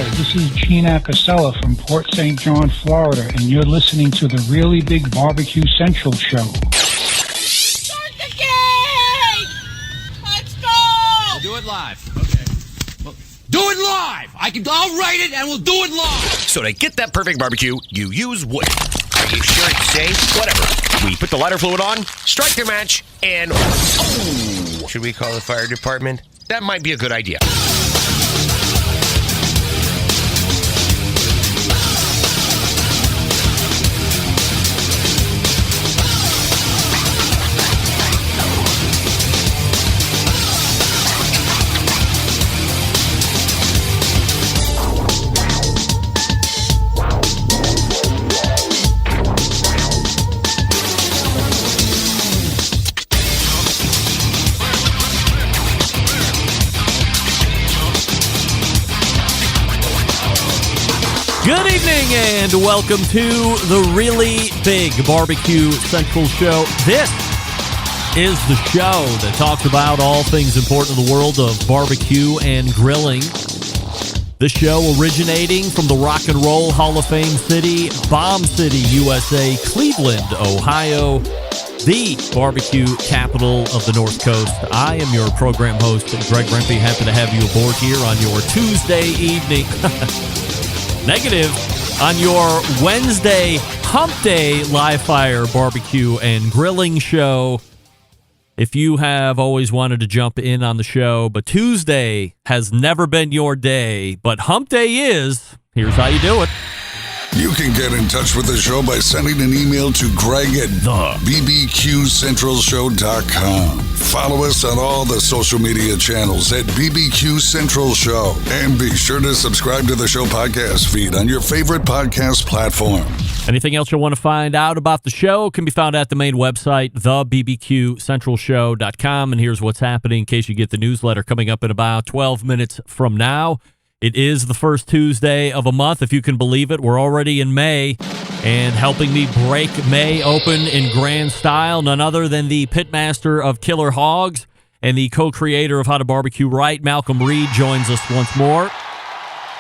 Hi, this is Gene Acasella from Port St. John, Florida, and you're listening to the Really Big Barbecue Central Show. Start the game! Let's go! We'll do it live. Okay. Well, do it live! I'll write it and we'll do it live! So to get that perfect barbecue, you use wood. Are you sure it's safe? Whatever. We put the lighter fluid on, strike the match, and... Oh! Should we call the fire department? That might be a good idea. Good evening and welcome to the Really Big Barbecue Central Show. This is the show that talks about all things important in the world of barbecue and grilling. The show originating from the Rock and Roll Hall of Fame city, Bomb City, USA, Cleveland, Ohio, the barbecue capital of the North Coast. I am your program host, Greg Rempe. Happy to have you aboard here on your Tuesday evening. Negative on your Wednesday Hump Day Live Fire Barbecue and Grilling Show. If you have always wanted to jump in on the show, but Tuesday has never been your day, but Hump Day is, here's how you do it. You can get in touch with the show by sending an email to Greg at thebbqcentralshow.com. Follow us on all the social media channels at BBQ Central Show. And be sure to subscribe to the show podcast feed on your favorite podcast platform. Anything else you want to find out about the show can be found at the main website, thebbqcentralshow.com. And here's what's happening in case you get the newsletter coming up in about 12 minutes from now. It is the first Tuesday of a month, if you can believe it. We're already in May, and helping me break May open in grand style, none other than the pitmaster of Killer Hogs and the co-creator of How to Barbecue Right, Malcolm Reed, joins us once more.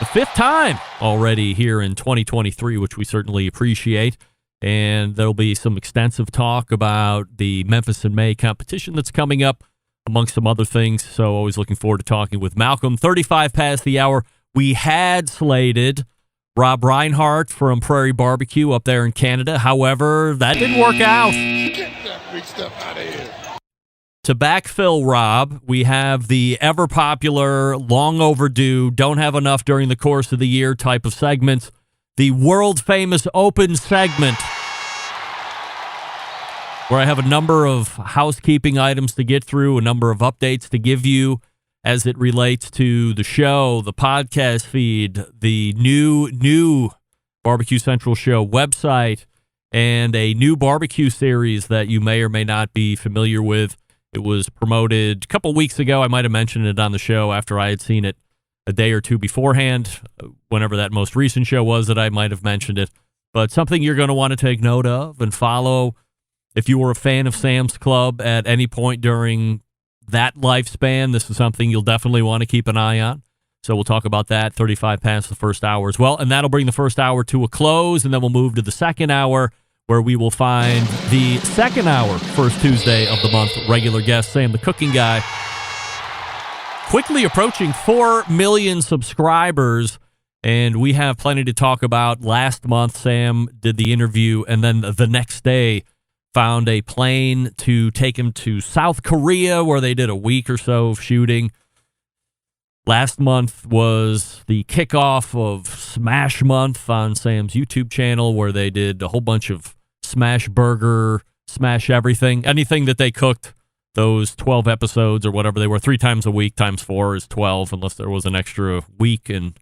The fifth time already here in 2023, which we certainly appreciate. And there'll be some extensive talk about the Memphis in May competition that's coming up, amongst some other things. So always looking forward to talking with Malcolm. 35 past the hour. We had slated Rob Reinhart from Prairie Barbecue up there in Canada. However, that didn't work out. Get that big stuff out of here. To backfill Rob, we have the ever popular, long overdue, don't have enough during the course of the year type of segment, the world famous open segment, where I have a number of housekeeping items to get through, a number of updates to give you as it relates to the show, the podcast feed, the new Barbecue Central Show website, and a new barbecue series that you may or may not be familiar with. It was promoted a couple weeks ago. I might have mentioned it on the show after I had seen it a day or two beforehand, whenever that most recent show was that I might have mentioned it. But something you're going to want to take note of and follow. If you were a fan of Sam's Club at any point during that lifespan, this is something you'll definitely want to keep an eye on. So we'll talk about that 35 past the first hour as well. And that'll bring the first hour to a close, and then we'll move to the second hour, where we will find the second hour, first Tuesday of the month, regular guest Sam the Cooking Guy. Quickly approaching 4 million subscribers, and we have plenty to talk about. Last month, Sam did the interview, and then the next day found a plane to take him to South Korea, where they did a week or so of shooting. Last month was the kickoff of Smash Month on Sam's YouTube channel, where they did a whole bunch of smash burger, smash everything, anything that they cooked, those 12 episodes or whatever they were, 3 times a week, times 4 is 12, unless there was an extra week in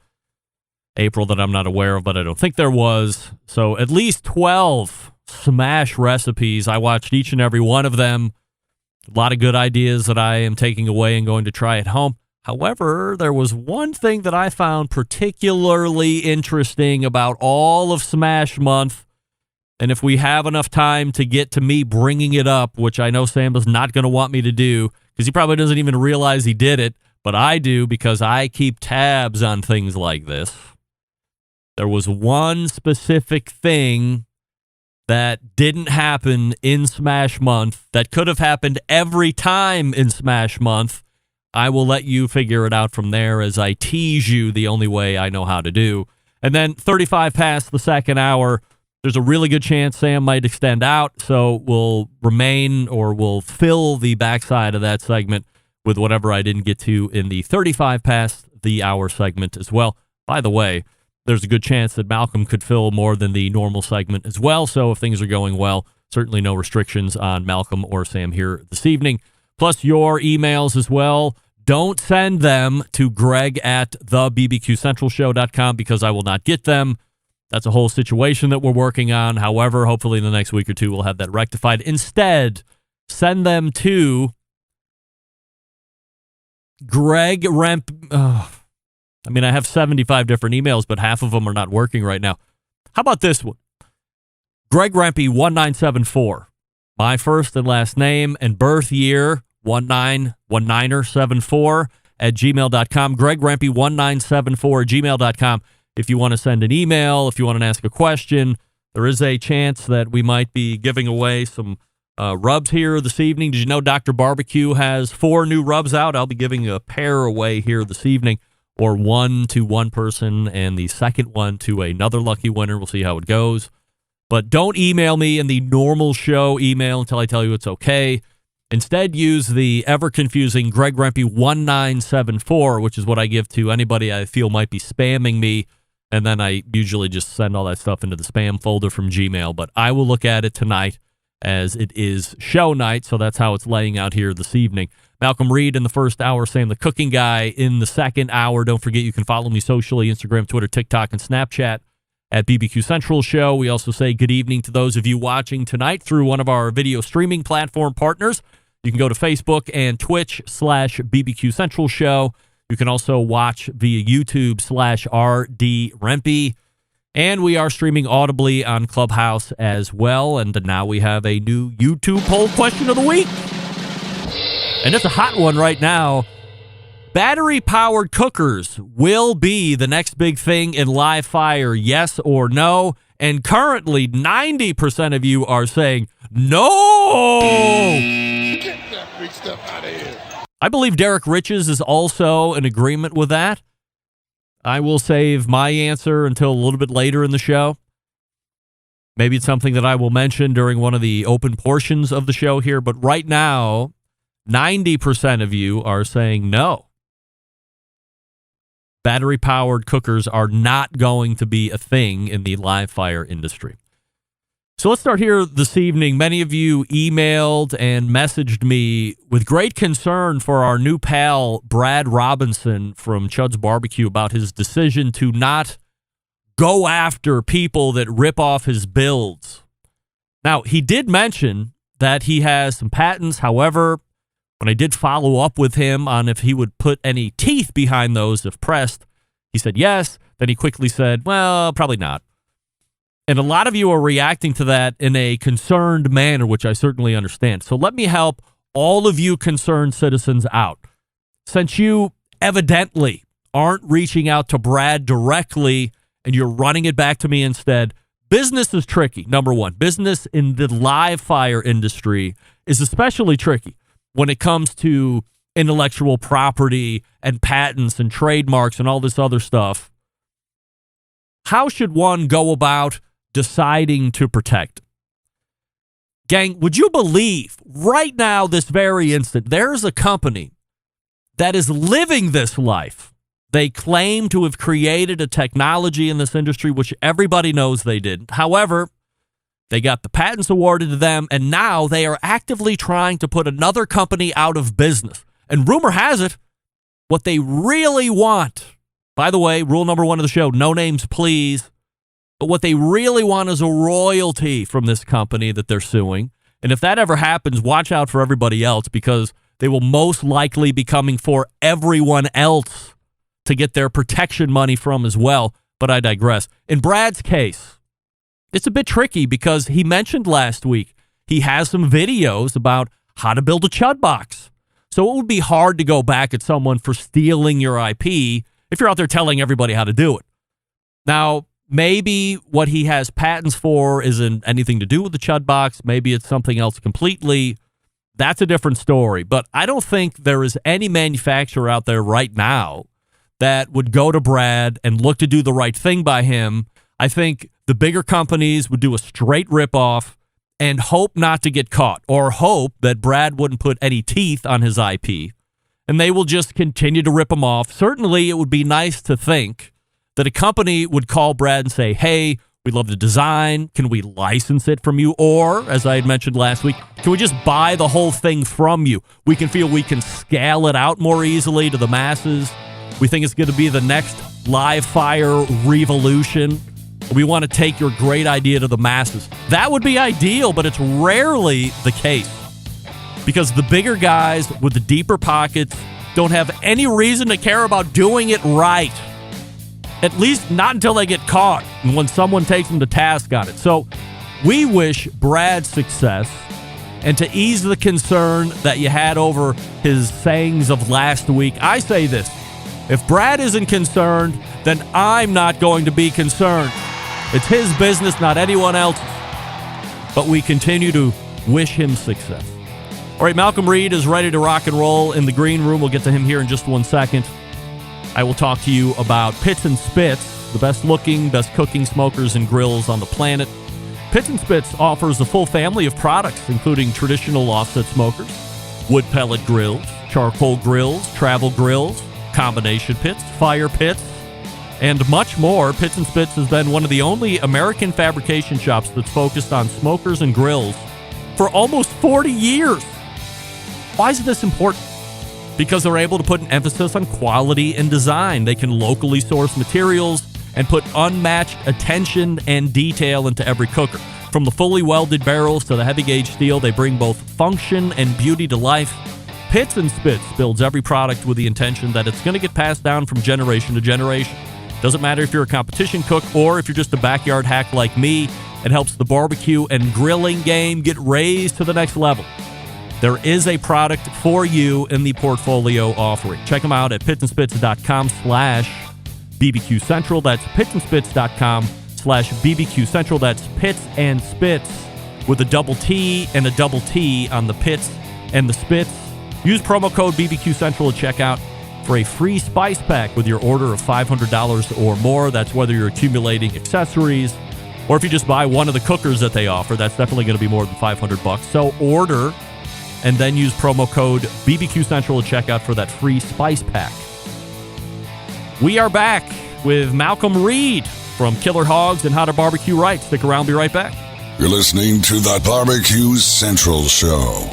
April that I'm not aware of, but I don't think there was. So at least 12 smash recipes. I watched each and every one of them. A lot of good ideas that I am taking away and going to try at home. However, there was one thing that I found particularly interesting about all of Smash Month, and if we have enough time to get to me bringing it up, which I know Sam is not going to want me to do, because he probably doesn't even realize he did it, but I do because I keep tabs on things like this. There was one specific thing that didn't happen in Smash Month that could have happened every time in Smash Month. I will let you figure it out from there as I tease you the only way I know how to do. And then 35 past the second hour, there's a really good chance Sam might extend out, so we'll remain or we'll fill the backside of that segment with whatever I didn't get to in the 35 past the hour segment as well. By the way, there's a good chance that Malcolm could fill more than the normal segment as well, so if things are going well, certainly no restrictions on Malcolm or Sam here this evening. Plus your emails as well. Don't send them to greg@thebbqcentralshow.com because I will not get them. That's a whole situation that we're working on. However, hopefully in the next week or two, we'll have that rectified. Instead, send them to Greg Remp. I have 75 different emails, but half of them are not working right now. How about this one? Greg Rempe 1974. My first and last name and birth year 1974 at gmail.com. Greg Rempe 1974 at gmail.com. If you want to send an email, if you want to ask a question, there is a chance that we might be giving away some rubs here this evening. Did you know Dr. Barbecue has 4 new rubs out? I'll be giving a pair away here this evening, or one to one person and the second one to another lucky winner. We'll see how it goes. But don't email me in the normal show email until I tell you it's okay. Instead, use the ever-confusing Greg Rempe 1974, which is what I give to anybody I feel might be spamming me, and then I usually just send all that stuff into the spam folder from Gmail. But I will look at it tonight as it is show night, so that's how it's laying out here this evening. Malcolm Reed in the first hour, Sam the Cooking Guy in the second hour. Don't forget you can follow me socially, Instagram, Twitter, TikTok, and Snapchat at BBQ Central Show. We also say good evening to those of you watching tonight through one of our video streaming platform partners. You can go to Facebook and Twitch/BBQ Central Show. You can also watch via YouTube/RD Rempe. And we are streaming audibly on Clubhouse as well. And now we have a new YouTube poll question of the week. And it's a hot one right now. Battery-powered cookers will be the next big thing in live fire, yes or no? And currently, 90% of you are saying no! Get that big stuff out of here. I believe Derek Riches is also in agreement with that. I will save my answer until a little bit later in the show. Maybe it's something that I will mention during one of the open portions of the show here, but right now, 90% of you are saying no. Battery-powered cookers are not going to be a thing in the live fire industry. So let's start here this evening. Many of you emailed and messaged me with great concern for our new pal, Brad Robinson from Chud's Barbecue, about his decision to not go after people that rip off his builds. Now, he did mention that he has some patents. However, when I did follow up with him on if he would put any teeth behind those if pressed, he said yes. Then he quickly said, well, probably not. And a lot of you are reacting to that in a concerned manner, which I certainly understand. So let me help all of you concerned citizens out. Since you evidently aren't reaching out to Brad directly and you're running it back to me instead, business is tricky, number one. Business in the live fire industry is especially tricky when it comes to intellectual property and patents and trademarks and all this other stuff. How should one go about deciding to protect? Gang, would you believe right now, this very instant, there's a company that is living this life. They claim to have created a technology in this industry, which everybody knows they didn't. However, they got the patents awarded to them, and now they are actively trying to put another company out of business. And rumor has it, what they really want, by the way, rule number 1 of the show, no names, please. But what they really want is a royalty from this company that they're suing. And if that ever happens, watch out for everybody else, because they will most likely be coming for everyone else to get their protection money from as well. But I digress. In Brad's case, it's a bit tricky because he mentioned last week he has some videos about how to build a chud box. So it would be hard to go back at someone for stealing your IP if you're out there telling everybody how to do it. Now, maybe what he has patents for isn't anything to do with the Chud box. Maybe it's something else completely. That's a different story. But I don't think there is any manufacturer out there right now that would go to Brad and look to do the right thing by him. I think the bigger companies would do a straight ripoff and hope not to get caught, or hope that Brad wouldn't put any teeth on his IP, and they will just continue to rip him off. Certainly, it would be nice to think that a company would call Brad and say, hey, we love the design. Can we license it from you? Or, as I had mentioned last week, can we just buy the whole thing from you? We can feel we can scale it out more easily to the masses. We think it's going to be the next live fire revolution. We want to take your great idea to the masses. That would be ideal, but it's rarely the case because the bigger guys with the deeper pockets don't have any reason to care about doing it right. At least not until they get caught and when someone takes them to task on it. So we wish Brad success, and to ease the concern that you had over his sayings of last week, I say this. If Brad isn't concerned, then I'm not going to be concerned. It's his business, not anyone else's. But we continue to wish him success. All right, Malcolm Reed is ready to rock and roll in the green room. We'll get to him here in just 1 second. I will talk to you about Pits and Spits, the best looking, best cooking smokers and grills on the planet. Pits and Spits offers a full family of products, including traditional offset smokers, wood pellet grills, charcoal grills, travel grills, combination pits, fire pits, and much more. Pits and Spits has been one of the only American fabrication shops that's focused on smokers and grills for almost 40 years. Why is this important? Because they're able to put an emphasis on quality and design. They can locally source materials and put unmatched attention and detail into every cooker. From the fully welded barrels to the heavy gauge steel, they bring both function and beauty to life. Pits and Spits builds every product with the intention that it's going to get passed down from generation to generation. Doesn't matter if you're a competition cook or if you're just a backyard hack like me, it helps the barbecue and grilling game get raised to the next level. There is a product for you in the portfolio offering. Check them out at pitsandspits.com/BBQ Central. That's pitsandspits.com/BBQ Central. That's Pits and Spits with a double T and a double T on the Pits and the Spits. Use promo code BBQ Central at checkout for a free spice pack with your order of $500 or more. That's whether you're accumulating accessories or if you just buy one of the cookers that they offer. That's definitely going to be more than $500. So order and then use promo code BBQ Central at checkout for that free spice pack. We are back with Malcolm Reed from Killer Hogs and How to Barbecue Right. Stick around, be right back. You're listening to the Barbecue Central Show.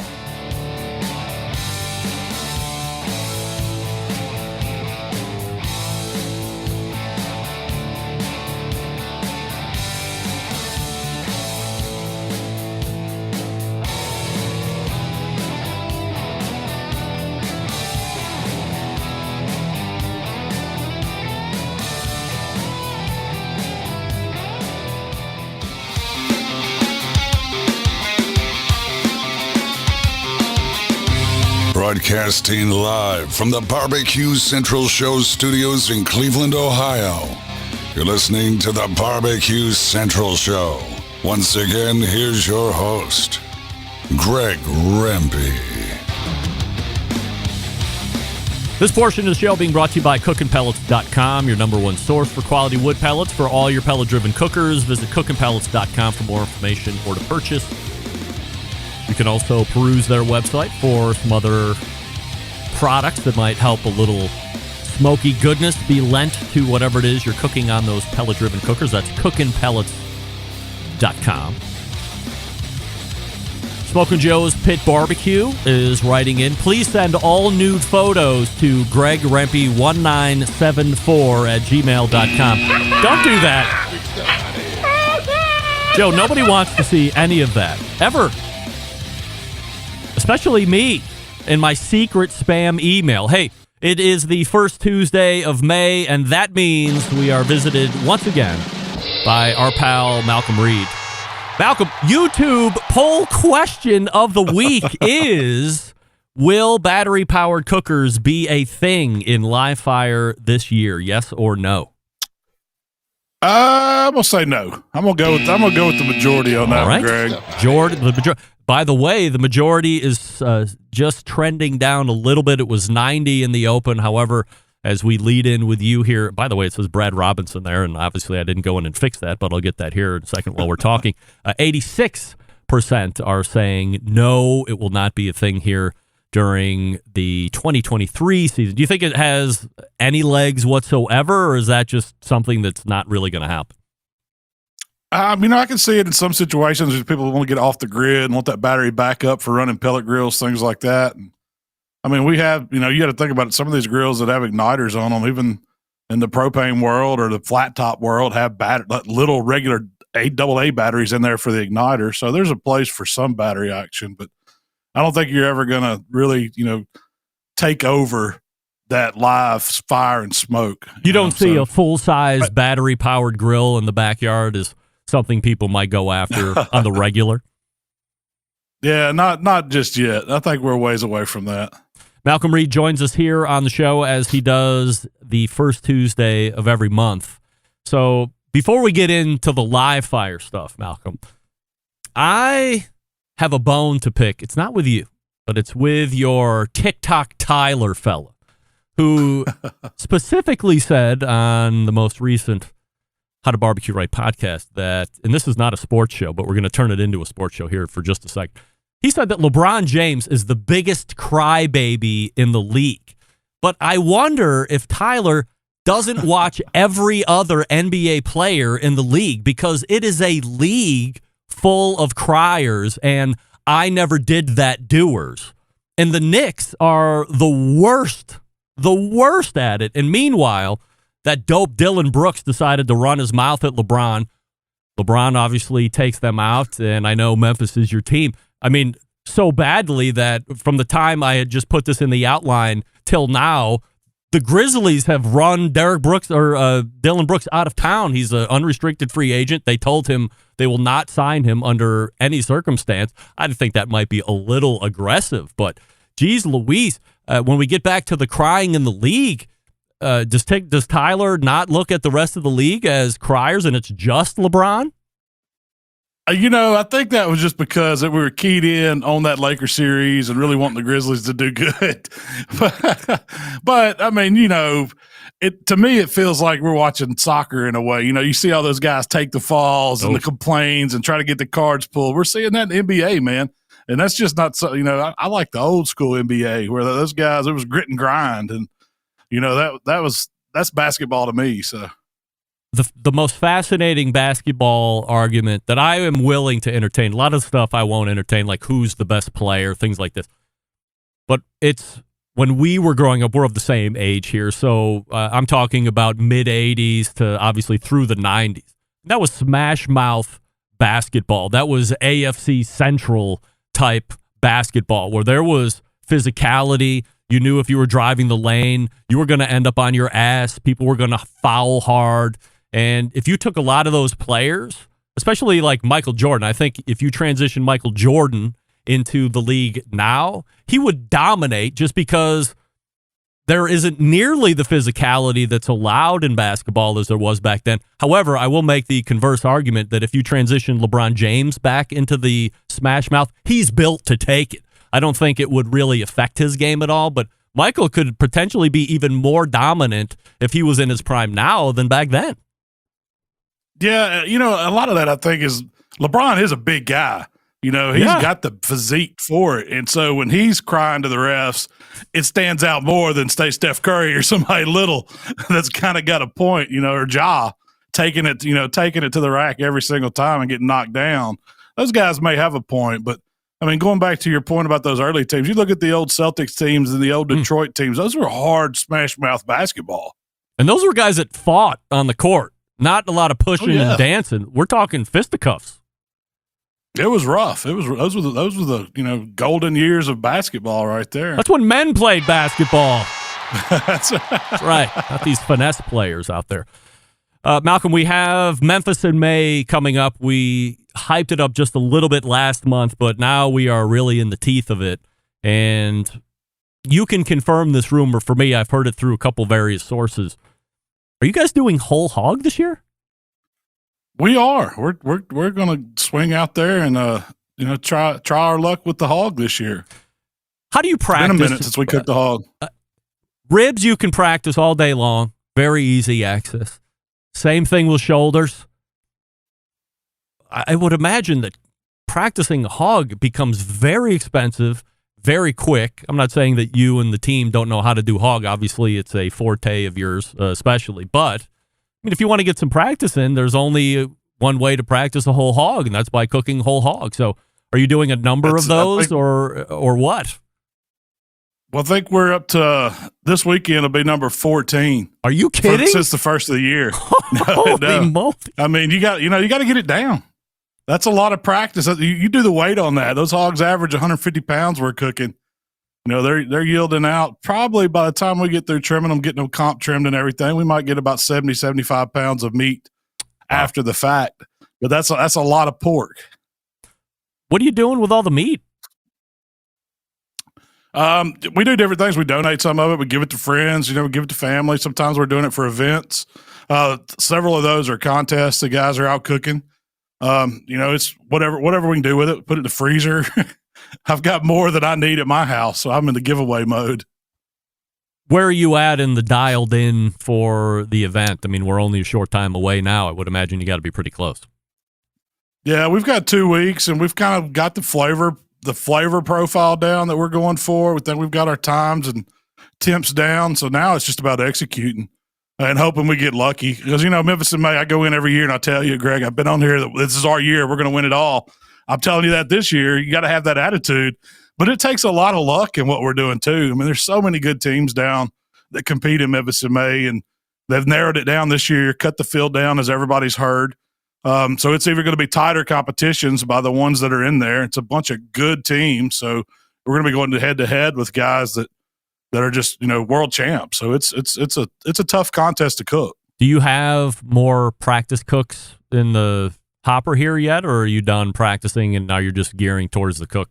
Broadcasting live from the Barbecue Central Show studios in Cleveland, Ohio. You're listening to the Barbecue Central Show. Once again, here's your host, Greg Rempe. This portion of the show being brought to you by cookinpellets.com, your number one source for quality wood pellets for all your pellet-driven cookers. Visit cookinpellets.com for more information or to purchase. You can also peruse their website for some other products that might help a little smoky goodness be lent to whatever it is you're cooking on those pellet-driven cookers. That's cookinpellets.com. Smokin' Joe's Pit Barbecue is writing in. Please send all nude photos to gregrempe1974@gmail.com. Don't do that. Joe, nobody wants to see any of that. Ever. Especially me in my secret spam email. Hey, it is the first Tuesday of May, and that means we are visited once again by our pal Malcolm Reed. Malcolm, YouTube poll question of the week is, Will battery-powered cookers be a thing in live fire this year? Yes or no? I'm gonna say no. I'm gonna go with the majority on that, All right. one, Greg. By the way, the majority is just trending down a little bit. It was 90 in the open. However, as we lead in with you here, by the way, it says Brad Robinson there, and obviously I didn't go in and fix that, but I'll get that here in a second while we're talking. 86% are saying no, it will not be a thing here during the 2023 season. Do you think it has any legs whatsoever, or is that just something that's not really going to happen? I can see it in some situations where people want to get off the grid and want that battery backup for running pellet grills, things like that. And, we have, you got to think about it. Some of these grills that have igniters on them, even in the propane world or the flat top world, have little regular AA batteries in there for the igniter. So there's a place for some battery action, but I don't think you're ever going to really, take over that live fire and smoke. You don't see a full-size battery-powered grill in the backyard as something people might go after on the regular? Yeah, not just yet. I think we're a ways away from that. Malcolm Reed joins us here on the show as he does the first Tuesday of every month. So before we get into the live fire stuff, Malcolm, I have a bone to pick. It's not with you, but it's with your TikTok Tyler fella, who specifically said on the most recent How to Barbecue Right podcast that, and this is not a sports show, but we're going to turn it into a sports show here for just a second. He said that LeBron James is the biggest crybaby in the league. But I wonder if Tyler doesn't watch every other NBA player in the league, because it is a league full of criers and I never did that doers. And the Knicks are the worst at it. And meanwhile, that dope Dylan Brooks decided to run his mouth at LeBron. LeBron obviously takes them out, and I know Memphis is your team. So badly that from the time I had just put this in the outline till now, the Grizzlies have run Derek Brooks or Dylan Brooks out of town. He's an unrestricted free agent. They told him they will not sign him under any circumstance. I think that might be a little aggressive, but geez Louise, when we get back to the crying in the league, does Tyler not look at the rest of the league as criers and it's just LeBron? I think that was just because we were keyed in on that Lakers series and really wanting the Grizzlies to do good. But to me, it feels like we're watching soccer in a way. You see all those guys take the falls and the complaints and try to get the cards pulled. We're seeing that in the NBA, man. And that's just not so, I like the old school NBA where those guys, it was grit and grind. And, that's basketball to me. So. The most fascinating basketball argument that I am willing to entertain, a lot of stuff I won't entertain, like who's the best player, things like this. But it's when we were growing up, we're of the same age here. So I'm talking about mid-'80s to obviously through the 90s. That was smash mouth basketball. That was AFC Central type basketball where there was physicality. You knew if you were driving the lane, you were going to end up on your ass. People were going to foul hard. And if you took a lot of those players, especially like Michael Jordan, I think if you transition Michael Jordan into the league now, he would dominate just because there isn't nearly the physicality that's allowed in basketball as there was back then. However, I will make the converse argument that if you transition LeBron James back into the smash mouth, he's built to take it. I don't think it would really affect his game at all, but Michael could potentially be even more dominant if he was in his prime now than back then. Yeah, a lot of that I think is LeBron is a big guy. He's got the physique for it. And so when he's crying to the refs, it stands out more than Steph Curry or somebody little that's kind of got a point, or Ja taking it to the rack every single time and getting knocked down. Those guys may have a point, but going back to your point about those early teams, you look at the old Celtics teams and the old Detroit teams, those were hard smash mouth basketball. And those were guys that fought on the court. Not a lot of pushing and dancing. We're talking fisticuffs. It was rough. Those were the golden years of basketball right there. That's when men played basketball. That's right. Not these finesse players out there. Malcolm, we have Memphis in May coming up. We hyped it up just a little bit last month, but now we are really in the teeth of it. And you can confirm this rumor for me. I've heard it through a couple various sources. Are you guys doing whole hog this year? We are. We're going to swing out there and try our luck with the hog this year. How do you practice? It's been a minute since we cooked the hog. Ribs you can practice all day long. Very easy access. Same thing with shoulders. I would imagine that practicing a hog becomes very expensive, very quick. I'm not saying that you and the team don't know how to do hog. Obviously, it's a forte of yours, especially. But, I mean, if you want to get some practice in, there's only one way to practice a whole hog, and that's by cooking whole hog. So are you doing a number of those or what? Well, I think we're up to this weekend will be number 14. Are you kidding? Since the first of the year. Holy moly. I mean, you got to get it down. That's a lot of practice. You do the weight on that. Those hogs average 150 pounds we're cooking. They're yielding out probably by the time we get through trimming them, getting them comp trimmed and everything, we might get about 70, 75 pounds of meat after the fact. But that's a lot of pork. What are you doing with all the meat? We do different things. We donate some of it. We give it to friends. We give it to family. Sometimes we're doing it for events. Several of those are contests. The guys are out cooking. It's whatever we can do with it. Put it in the freezer. I've got more than I need at my house, so I'm in the giveaway mode. Where are you at in the dialed in for the event? I mean, we're only a short time away now. I would imagine you got to be pretty close. Yeah, we've got 2 weeks, and we've kind of got the flavor profile down that we're going for. We think we've got our times and temps down, so now it's just about executing and hoping we get lucky. Because, Memphis in May, I go in every year, and I tell you, Greg, I've been on here, this is our year. We're going to win it all. I'm telling you that this year. You got to have that attitude. But it takes a lot of luck in what we're doing, too. I mean, there's so many good teams down that compete in Memphis in May, and they've narrowed it down this year, cut the field down, as everybody's heard. So it's either going to be tighter competitions by the ones that are in there. It's a bunch of good teams. So we're going to be going head-to-head with guys that are just, world champs. So it's a tough contest to cook. Do you have more practice cooks in the hopper here yet, or are you done practicing and now you're just gearing towards the cook?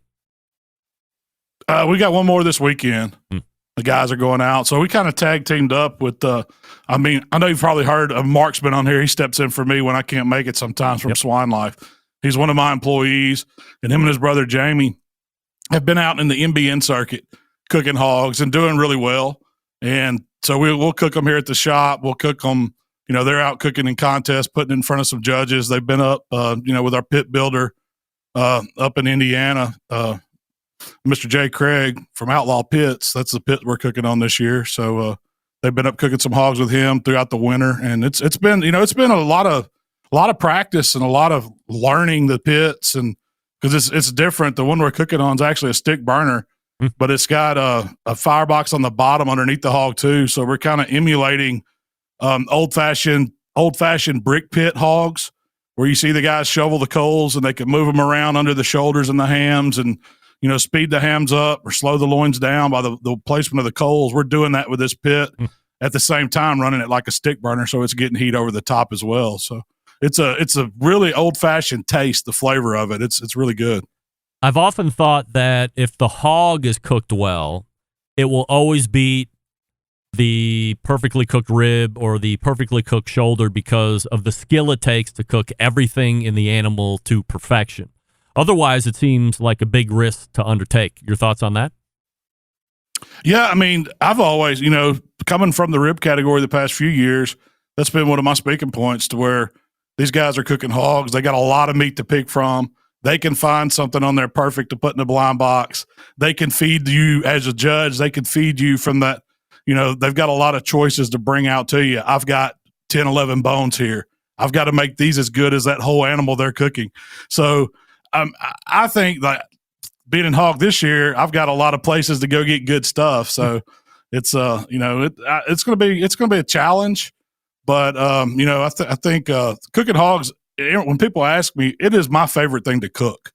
We got one more this weekend. The guys are going out. So we kind of tag teamed up with, I know you've probably heard of Mark's been on here. He steps in for me when I can't make it sometimes from Swine Life. He's one of my employees, and him and his brother Jamie have been out in the NBN circuit cooking hogs and doing really well. And so we'll cook them here at the shop. We'll cook them, they're out cooking in contests, putting in front of some judges. They've been up, with our pit builder up in Indiana, Mr. J. Craig from Outlaw Pits. That's the pit we're cooking on this year. So they've been up cooking some hogs with him throughout the winter, and it's been a lot of practice and a lot of learning the pits, and because it's different. The one we're cooking on is actually a stick burner, but it's got a firebox on the bottom underneath the hog too. So we're kind of emulating old fashioned brick pit hogs, where you see the guys shovel the coals and they can move them around under the shoulders and the hams and speed the hams up or slow the loins down by the placement of the coals. We're doing that with this pit at the same time, running it like a stick burner, so it's getting heat over the top as well. So it's a really old-fashioned taste, the flavor of it. It's really good. I've often thought that if the hog is cooked well, it will always beat the perfectly cooked rib or the perfectly cooked shoulder because of the skill it takes to cook everything in the animal to perfection. Otherwise, it seems like a big risk to undertake. Your thoughts on that? Yeah, I mean, I've always, coming from the rib category the past few years, that's been one of my speaking points, to where these guys are cooking hogs. They got a lot of meat to pick from. They can find something on there perfect to put in the blind box. They can feed you as a judge. They can feed you from that. They've got a lot of choices to bring out to you. I've got 10, 11 bones here. I've got to make these as good as that whole animal they're cooking. So, I think that being in hog this year, I've got a lot of places to go get good stuff. So it's it's going to be a challenge, but I think cooking hogs, when people ask me, it is my favorite thing to cook,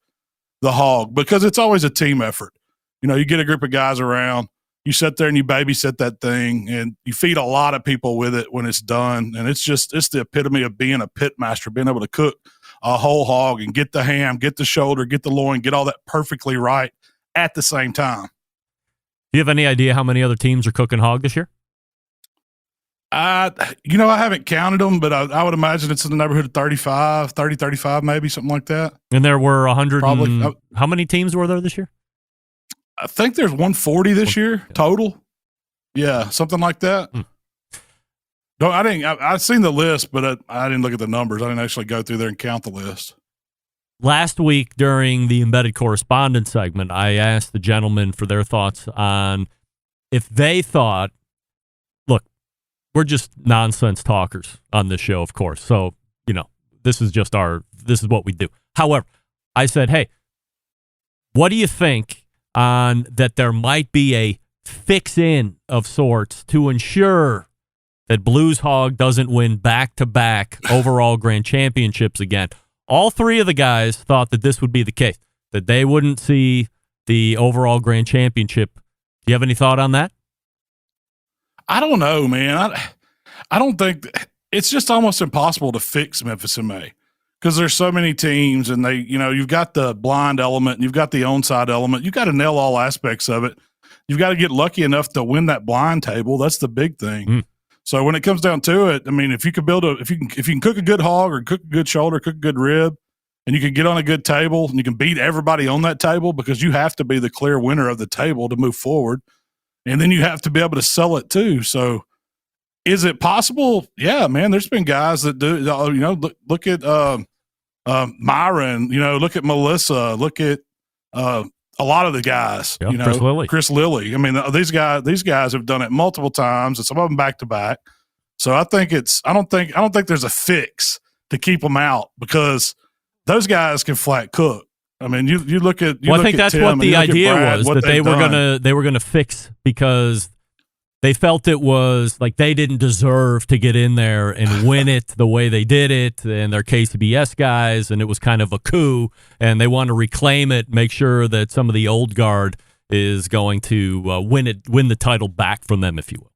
the hog, because it's always a team effort. You get a group of guys around, you sit there and you babysit that thing, and you feed a lot of people with it when it's done. And it's the epitome of being a pit master, being able to cook a whole hog and get the ham, get the shoulder, get the loin, get all that perfectly right at the same time. Do you have any idea how many other teams are cooking hog this year? I haven't counted them, but I would imagine it's in the neighborhood of 35 maybe, something like that. And there were 100. Probably. How many teams were there this year? I think there's 140 this year total. Yeah, something like that. No, I didn't. I've seen the list, but I didn't look at the numbers. I didn't actually go through there and count the list. Last week during the embedded correspondence segment, I asked the gentlemen for their thoughts on if they thought, look, we're just nonsense talkers on this show, of course. So, this is what we do. However, I said, hey, what do you think on that there might be a fix-in of sorts to ensure that Blues Hog doesn't win back-to-back overall grand championships again? All three of the guys thought that this would be the case, that they wouldn't see the overall grand championship. Do you have any thought on that? I don't know, man. I don't think it's just almost impossible to fix Memphis in May because there's so many teams and you've got the blind element and you've got the onside element. You've got to nail all aspects of it. You've got to get lucky enough to win that blind table. That's the big thing. So when it comes down to it, I mean, if you can cook a good hog or cook a good shoulder, cook a good rib, and you can get on a good table and you can beat everybody on that table because you have to be the clear winner of the table to move forward. And then you have to be able to sell it too. So is it possible? Yeah, man, there's been guys that do, look at Myron, look at Melissa, look at a lot of the guys, Chris Lilly. I mean, these guys have done it multiple times, and some of them back to back. So I don't think there's a fix to keep them out because those guys can flat cook. I mean, you look at. I think that's what the idea was, that they were gonna fix because they felt it was like they didn't deserve to get in there and win it the way they did it, and they're KCBS guys, and it was kind of a coup, and they want to reclaim it, make sure that some of the old guard is going to win the title back from them, if you will.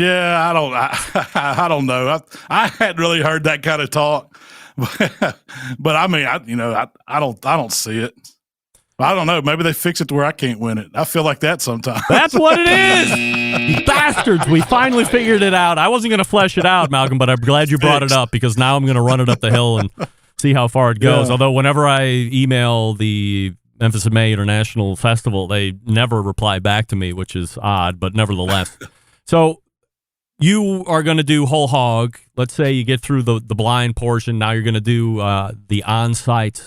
Yeah, I don't know. I hadn't really heard that kind of talk, but I mean, I don't see it. I don't know. Maybe they fix it to where I can't win it. I feel like that sometimes. That's what it is. You bastards. We finally figured it out. I wasn't going to flesh it out, Malcolm, but I'm glad you brought it up because now I'm going to run it up the hill and see how far it goes. Yeah. Although whenever I email the Memphis in May International Festival, they never reply back to me, which is odd, but nevertheless. So you are going to do whole hog. Let's say you get through the blind portion. Now you're going to do the on-site.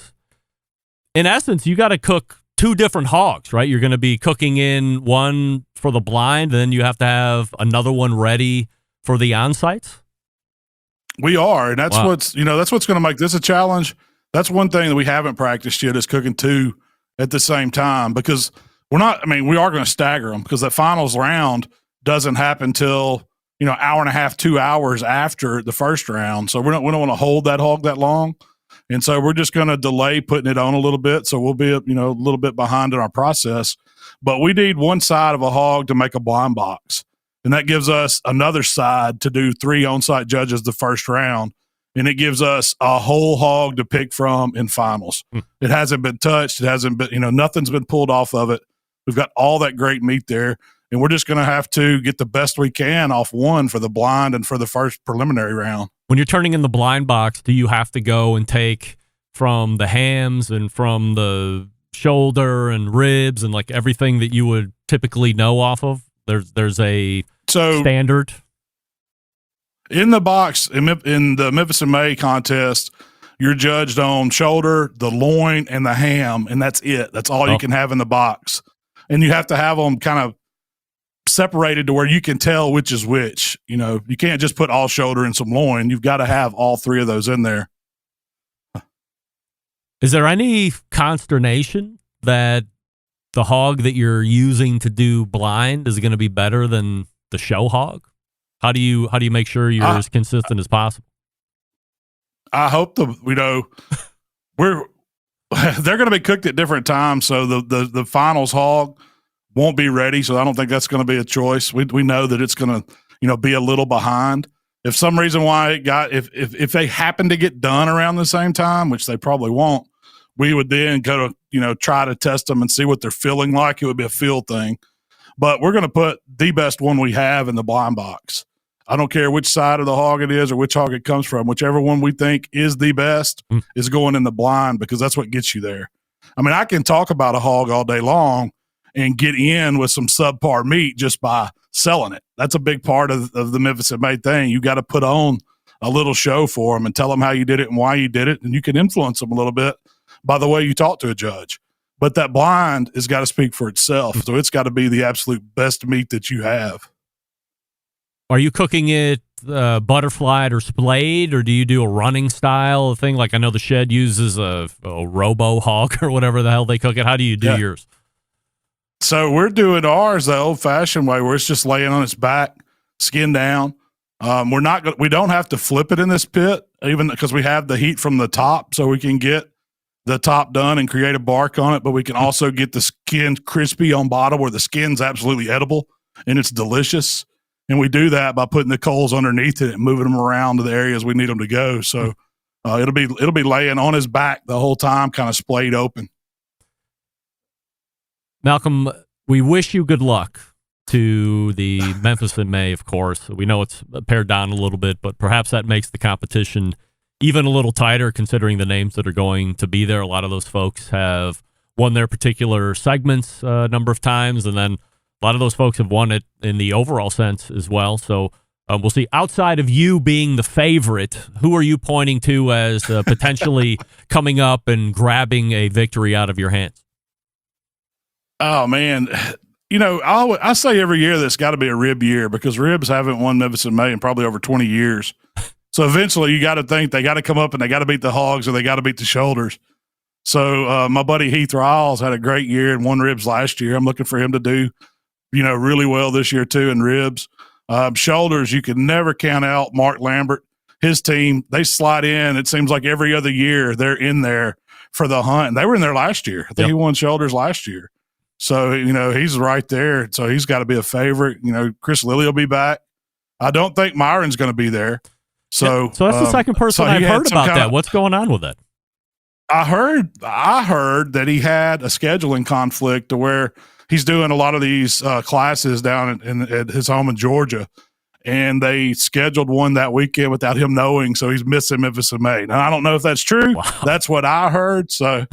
In essence, you got to cook two different hogs, right? You're going to be cooking in one for the blind, and then you have to have another one ready for the on-sites? We are, and that's what's going to make this a challenge. That's one thing that we haven't practiced yet is cooking two at the same time because we are going to stagger them because that finals round doesn't happen till, hour and a half, 2 hours after the first round. So we don't want to hold that hog that long. And so we're just going to delay putting it on a little bit. So we'll be, a little bit behind in our process. But we need one side of a hog to make a blind box. And that gives us another side to do 3 on-site judges the first round. And it gives us a whole hog to pick from in finals. It hasn't been touched. It hasn't been, nothing's been pulled off of it. We've got all that great meat there. And we're just going to have to get the best we can off one for the blind and for the first preliminary round. When you're turning in the blind box, do you have to go and take from the hams and from the shoulder and ribs and like everything that you would typically know off of? There's a standard? In the box, in the Memphis in May contest, you're judged on shoulder, the loin, and the ham, and that's it. That's all you can have in the box. And you have to have them kind of separated to where you can tell which is which. You can't just put all shoulder and some loin. You've got to have all 3 of those in there. Is there any consternation that the hog that you're using to do blind is going to be better than the show hog? How do you make sure you're as consistent as possible? I hope they're going to be cooked at different times. So the finals hog won't be ready. So I don't think that's going to be a choice. We know that it's going to, be a little behind. If some reason why it got, if they happen to get done around the same time, which they probably won't, we would then go to try to test them and see what they're feeling like. It would be a feel thing. But we're going to put the best one we have in the blind box. I don't care which side of the hog it is or which hog it comes from. Whichever one we think is the best is going in the blind, because that's what gets you there. I mean, I can talk about a hog all day long and get in with some subpar meat just by selling it. That's a big part of the Memphis made thing. You got to put on a little show for them and tell them how you did it and why you did it, and you can influence them a little bit by the way you talk to a judge. But that blind has got to speak for itself, so it's got to be the absolute best meat that you have. Are you cooking it butterflied or splayed, or do you do a running style thing? Like I know the shed uses a robo hog or whatever the hell they cook it. How do you do yours? So we're doing ours the old-fashioned way, where it's just laying on its back, skin down. We don't have to flip it in this pit, even because we have the heat from the top, so we can get the top done and create a bark on it. But we can also get the skin crispy on bottom, where the skin's absolutely edible and it's delicious. And we do that by putting the coals underneath it and moving them around to the areas we need them to go. So it'll be laying on his back the whole time, kind of splayed open. Malcolm, we wish you good luck to the Memphis in May, of course. We know it's pared down a little bit, but perhaps that makes the competition even a little tighter, considering the names that are going to be there. A lot of those folks have won their particular segments a number of times, and then a lot of those folks have won it in the overall sense as well. So we'll see. Outside of you being the favorite, who are you pointing to as potentially coming up and grabbing a victory out of your hands? Oh, man. I say every year that's got to be a rib year, because ribs haven't won Memphis in May in probably over 20 years. So eventually you got to think they got to come up and they got to beat the hogs, or they got to beat the shoulders. So my buddy Heath Riles had a great year and won ribs last year. I'm looking for him to do really well this year too in ribs. Shoulders, you can never count out Mark Lambert. His team, they slide in. It seems like every other year they're in there for the hunt. And they were in there last year. I think he won shoulders last year. So, he's right there. So he's got to be a favorite. Chris Lilly will be back. I don't think Myron's going to be there. So that's the second person I've heard about that. What's going on with that? I heard that he had a scheduling conflict to where he's doing a lot of these classes down at his home in Georgia, and they scheduled one that weekend without him knowing, so he's missing Memphis in May. Now, I don't know if that's true. Wow. That's what I heard. So,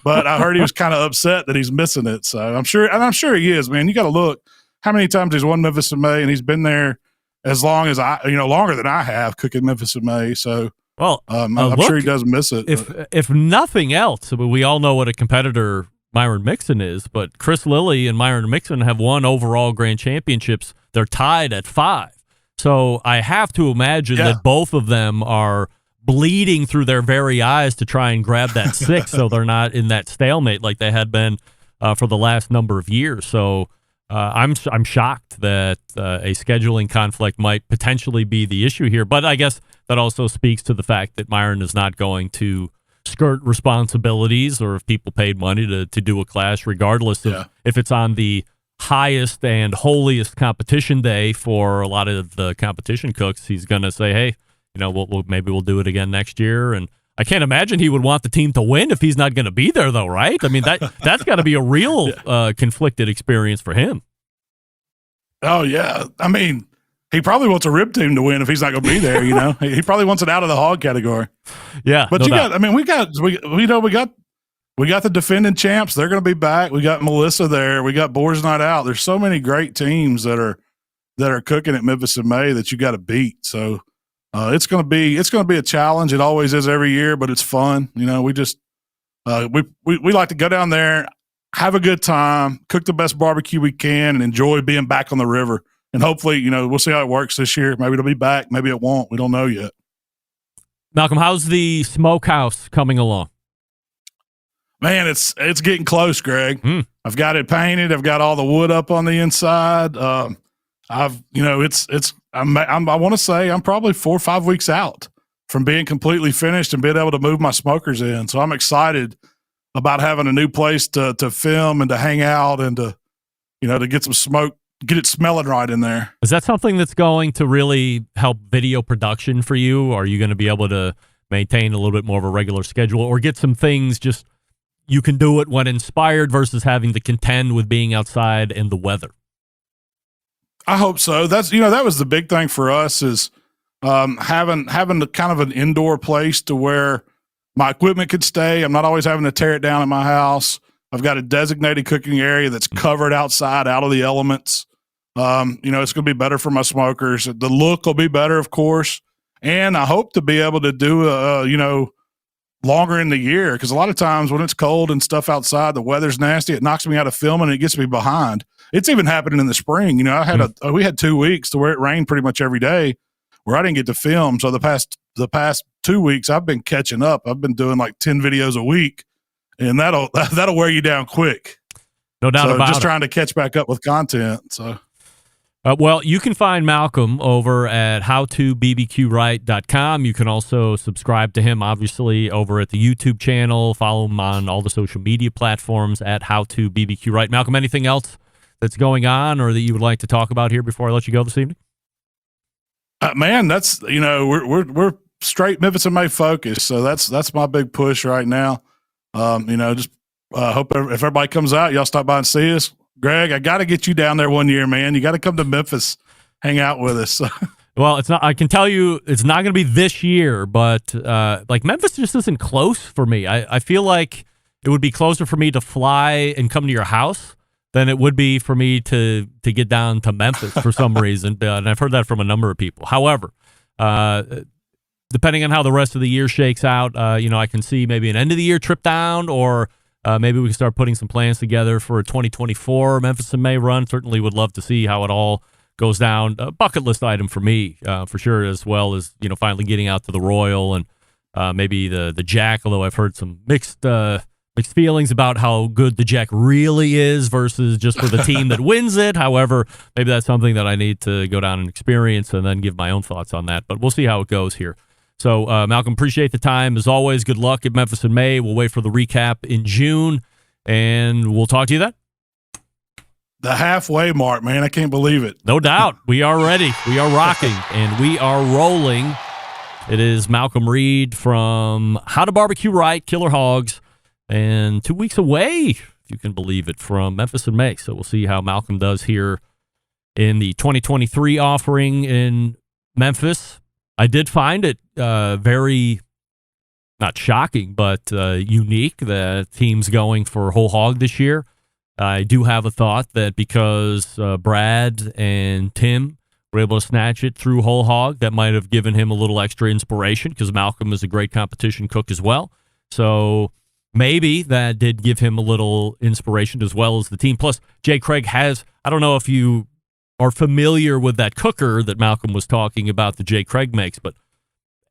but I heard he was kind of upset that he's missing it. So I'm sure he is, man. You got to look how many times he's won Memphis in May, and he's been there as long as longer than I have cooking Memphis in May. So, I'm sure he doesn't miss it. If nothing else, we all know what a competitor Myron Mixon is, but Chris Lilly and Myron Mixon have won overall grand championships. They're tied at 5. So I have to imagine that both of them are bleeding through their very eyes to try and grab that 6 so they're not in that stalemate like they had been for the last number of years. So I'm shocked that a scheduling conflict might potentially be the issue here. But I guess that also speaks to the fact that Myron is not going to skirt responsibilities, or if people paid money to do a class, regardless of if it's on the highest and holiest competition day for a lot of the competition cooks, he's going to say, hey, maybe we'll do it again next year. And I can't imagine he would want the team to win if he's not going to be there, though, right? I mean, that's got to be a real conflicted experience for him. Oh, yeah. I mean, he probably wants a rib team to win if he's not going to be there, He probably wants it out of the hog category. Yeah. But we got the defending champs. They're going to be back. We got Melissa there. We got Boars Night Out. There's so many great teams that are cooking at Memphis in May that you got to beat. So it's going to be a challenge. It always is every year, but it's fun. We just we like to go down there, have a good time, cook the best barbecue we can, and enjoy being back on the river. And hopefully, we'll see how it works this year. Maybe it'll be back. Maybe it won't. We don't know yet. Malcolm, how's the smokehouse coming along? Man, it's getting close, Greg. I've got it painted. I've got all the wood up on the inside. I want to say I'm probably 4 or 5 weeks out from being completely finished and being able to move my smokers in. So I'm excited about having a new place to film and to hang out and to get some smoke, get it smelling right in there. Is that something that's going to really help video production for you? Are you going to be able to maintain a little bit more of a regular schedule, or get some things just you can do it when inspired versus having to contend with being outside and the weather. I hope so. That's that was the big thing for us is having the kind of an indoor place to where my equipment could stay. I'm not always having to tear it down at my house. I've got a designated cooking area that's covered outside, out of the elements. It's going to be better for my smokers. The look will be better, of course. And I hope to be able to do, longer in the year. Because a lot of times when it's cold and stuff outside, the weather's nasty. It knocks me out of filming and it gets me behind. It's even happening in the spring. We had 2 weeks to where it rained pretty much every day where I didn't get to film. So the past 2 weeks I've been catching up. I've been doing like 10 videos a week, and that'll wear you down quick. No doubt about it. Just trying to catch back up with content. So. Well, you can find Malcolm over at howtobbqright.com. You can also subscribe to him, obviously, over at the YouTube channel. Follow him on all the social media platforms at howtobbqright. Malcolm, anything else that's going on or that you would like to talk about here before I let you go this evening? Man, that's we're straight Memphis and May focused, so that's my big push right now. Just hope if everybody comes out, y'all stop by and see us. Greg, I got to get you down there one year, man. You got to come to Memphis, hang out with us. Well, it's not. I can tell you, it's not going to be this year, but Memphis just isn't close for me. I feel like it would be closer for me to fly and come to your house than it would be for me to get down to Memphis for some reason. And I've heard that from a number of people. However, depending on how the rest of the year shakes out, I can see maybe an end of the year trip down, or maybe we can start putting some plans together for a 2024 Memphis and May run. Certainly would love to see how it all goes down. A bucket list item for me, for sure, as well as, finally getting out to the Royal and maybe the Jack, although I've heard some mixed feelings about how good the Jack really is versus just for the team that wins it. However, maybe that's something that I need to go down and experience and then give my own thoughts on that. But we'll see how it goes here. So, Malcolm, appreciate the time. As always, good luck at Memphis in May. We'll wait for the recap in June, and we'll talk to you then. The halfway mark, man. I can't believe it. No doubt. We are ready. We are rocking, and we are rolling. It is Malcolm Reed from How to Barbecue Right, Killer Hogs, and 2 weeks away, if you can believe it, from Memphis in May. So we'll see how Malcolm does here in the 2023 offering in Memphis. I did find it very, not shocking, but unique that team's going for whole hog this year. I do have a thought that because Brad and Tim were able to snatch it through whole hog, that might have given him a little extra inspiration because Malcolm is a great competition cook as well. So maybe that did give him a little inspiration as well as the team. Plus, Jay Craig has, I don't know if you are familiar with that cooker that Malcolm was talking about that Jay Craig makes, but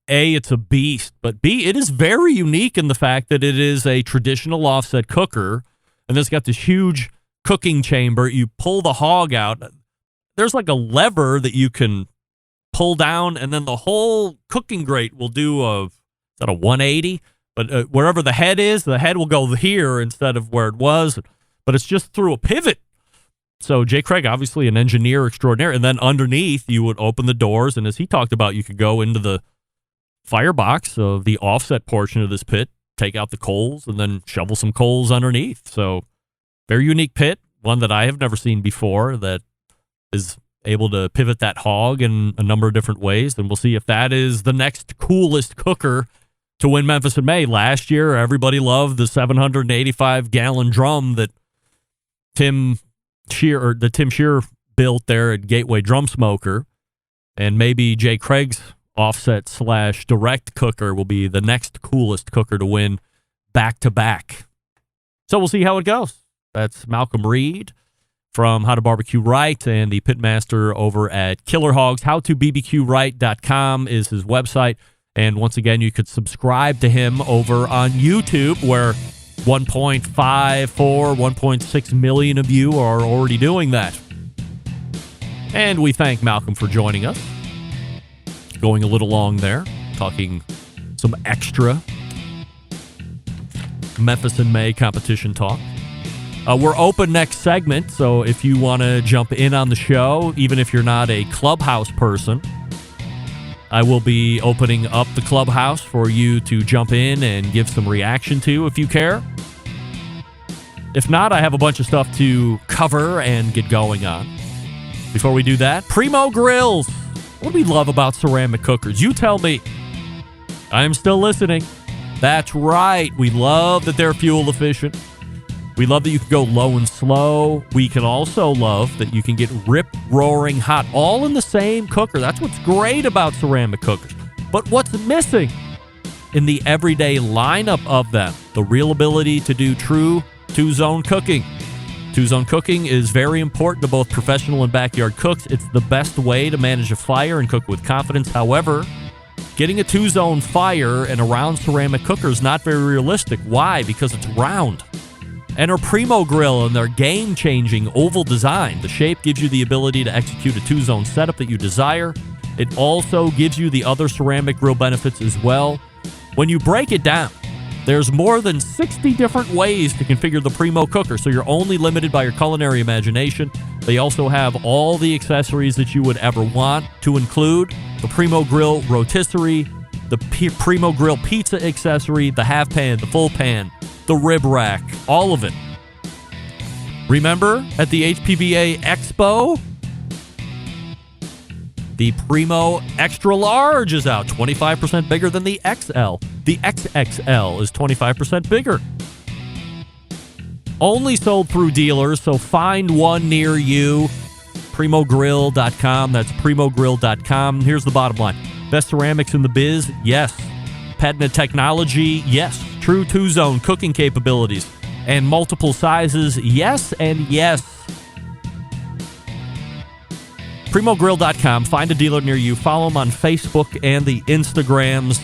A, it's a beast, but B, it is very unique in the fact that it is a traditional offset cooker, and it's got this huge cooking chamber. You pull the hog out. There's like a lever that you can pull down, and then the whole cooking grate will do is that a 180? But wherever the head is, the head will go here instead of where it was, but it's just through a pivot. So Jay Craig, obviously an engineer extraordinaire, and then underneath you would open the doors, and as he talked about, you could go into the firebox of the offset portion of this pit, take out the coals, and then shovel some coals underneath. So very unique pit, one that I have never seen before that is able to pivot that hog in a number of different ways, and we'll see if that is the next coolest cooker to win Memphis in May. Last year, everybody loved the 785-gallon drum that Tim Shear built there at Gateway Drum Smoker, and maybe Jay Craig's offset / direct cooker will be the next coolest cooker to win back-to-back. So we'll see how it goes. That's Malcolm Reed from How to Barbecue Right and the pitmaster over at Killer Hogs. HowToBBQRight.com is his website. And once again, you could subscribe to him over on YouTube, where 1.54, 1.6 million of you are already doing that. And we thank Malcolm for joining us. Going a little long there, talking some extra Memphis in May competition talk. We're open next segment, so if you want to jump in on the show, even if you're not a Clubhouse person, I will be opening up the Clubhouse for you to jump in and give some reaction to if you care. If not, I have a bunch of stuff to cover and get going on. Before we do that, Primo Grills. What do we love about ceramic cookers? You tell me. I am still listening. That's right. We love that they're fuel efficient. We love that you can go low and slow. We can also love that you can get rip-roaring hot, all in the same cooker. That's what's great about ceramic cookers. But what's missing in the everyday lineup of them? The real ability to do true two-zone cooking. Two-zone cooking is very important to both professional and backyard cooks. It's the best way to manage a fire and cook with confidence. However, getting a two-zone fire in a round ceramic cooker is not very realistic. Why? Because it's round. Enter Primo Grill and their game-changing oval design. The shape gives you the ability to execute a two-zone setup that you desire. It also gives you the other ceramic grill benefits as well. When you break it down, there's more than 60 different ways to configure the Primo cooker, so you're only limited by your culinary imagination. They also have all the accessories that you would ever want to include. The Primo Grill rotisserie, the Primo Grill pizza accessory, the half pan, the full pan, the rib rack, all of it. Remember at the HPBA Expo? The Primo Extra Large is out, 25% bigger than the XL. The XXL is 25% bigger. Only sold through dealers, so find one near you. PrimoGrill.com. That's PrimoGrill.com. Here's the bottom line. Best ceramics in the biz? Yes. Patented technology? Yes. True two-zone cooking capabilities and multiple sizes? Yes and yes. PrimoGrill.com. Find a dealer near you. Follow them on Facebook and the Instagrams.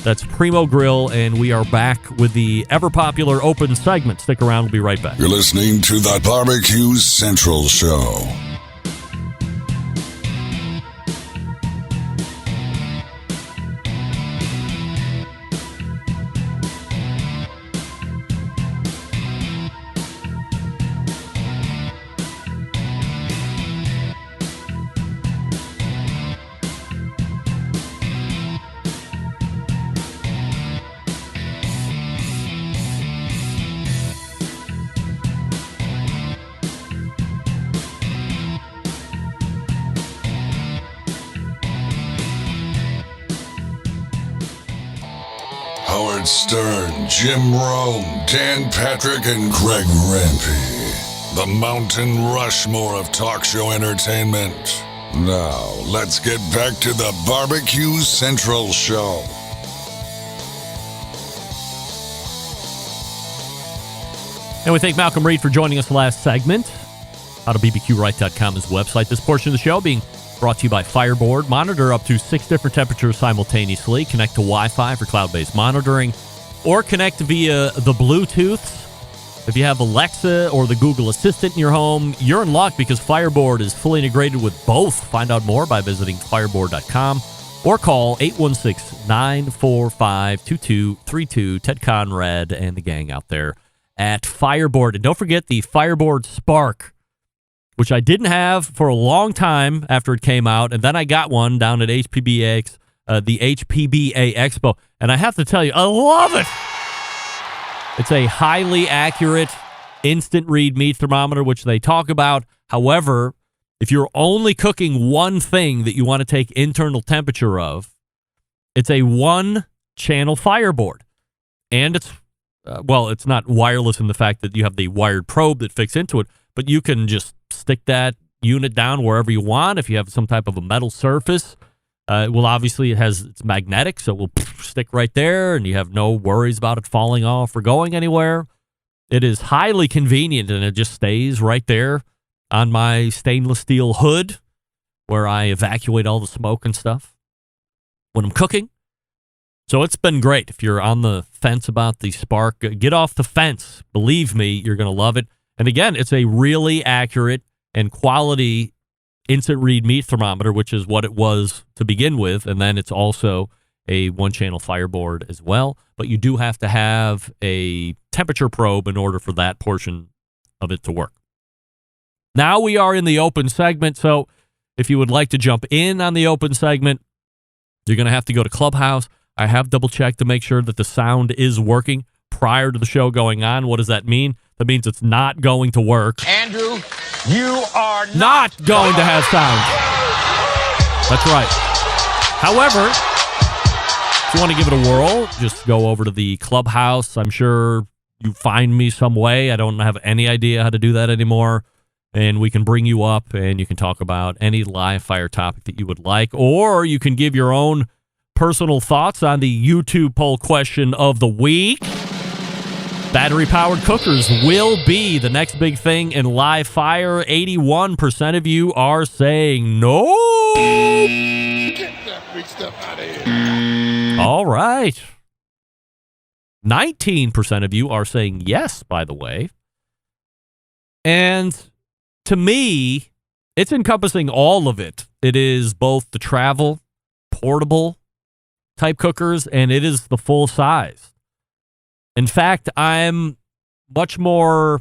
That's Primo Grill, and we are back with the ever-popular open segment. Stick around. We'll be right back. You're listening to the Barbecue Central Show. Howard Stern, Jim Rome, Dan Patrick, and Greg Rempe. The Mountain Rushmore of talk show entertainment. Now, let's get back to the Barbecue Central Show. And we thank Malcolm Reed for joining us last segment. Out of bbqright.com is the website. This portion of the show being brought to you by Fireboard. Monitor up to 6 different temperatures simultaneously. Connect to Wi-Fi for cloud-based monitoring, or connect via the Bluetooth. If you have Alexa or the Google Assistant in your home, you're in luck because Fireboard is fully integrated with both. Find out more by visiting fireboard.com or call 816-945-2232. Ted Conrad and the gang out there at Fireboard. And don't forget the Fireboard Spark, which I didn't have for a long time after it came out, and then I got one down at the HPBA Expo, and I have to tell you, I love it. It's a highly accurate instant read meat thermometer, which they talk about. However, if you're only cooking one thing that you want to take internal temperature of, it's a one-channel Fireboard, and it's it's not wireless in the fact that you have the wired probe that fits into it, but you can just stick that unit down wherever you want. If you have some type of a metal surface, it's magnetic, so it will stick right there, and you have no worries about it falling off or going anywhere. It is highly convenient, and it just stays right there on my stainless steel hood where I evacuate all the smoke and stuff when I'm cooking. So it's been great. If you're on the fence about the Spark, get off the fence. Believe me, you're going to love it. And again, it's a really accurate and quality instant read meat thermometer, which is what it was to begin with. And then it's also a one-channel Fireboard as well. But you do have to have a temperature probe in order for that portion of it to work. Now we are in the open segment. So if you would like to jump in on the open segment, you're going to have to go to Clubhouse. I have double-checked to make sure that the sound is working prior to the show going on. What does that mean? That means it's not going to work. Andrew, you are Not going to have sound. That's right. However, if you want to give it a whirl, just go over to the clubhouse. I'm sure you find me some way. I don't have any idea how to do that anymore. And we can bring you up and you can talk about any live fire topic that you would like. Or you can give your own personal thoughts on the YouTube poll question of the week. Battery-powered cookers will be the next big thing in live fire. 81% of you are saying no. Get that big stuff out of here. All right. 19% of you are saying yes, by the way. And to me, it's encompassing all of it. It is both the travel, portable type cookers, and it is the full size. In fact, I'm much more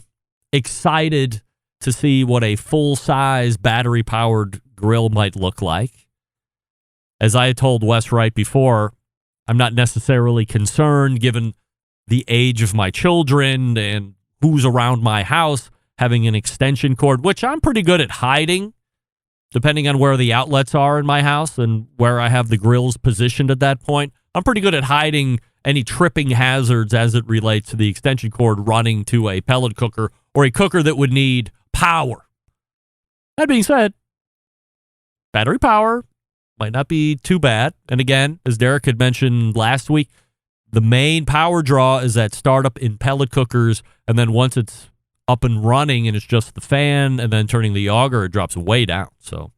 excited to see what a full-size battery-powered grill might look like. As I had told Wes right before, I'm not necessarily concerned, given the age of my children and who's around my house, having an extension cord, which I'm pretty good at hiding, depending on where the outlets are in my house and where I have the grills positioned at that point. I'm pretty good at hiding any tripping hazards as it relates to the extension cord running to a pellet cooker or a cooker that would need power. That being said, battery power might not be too bad. And again, as Derek had mentioned last week, the main power draw is that startup in pellet cookers, and then once it's up and running and it's just the fan and then turning the auger, it drops way down. So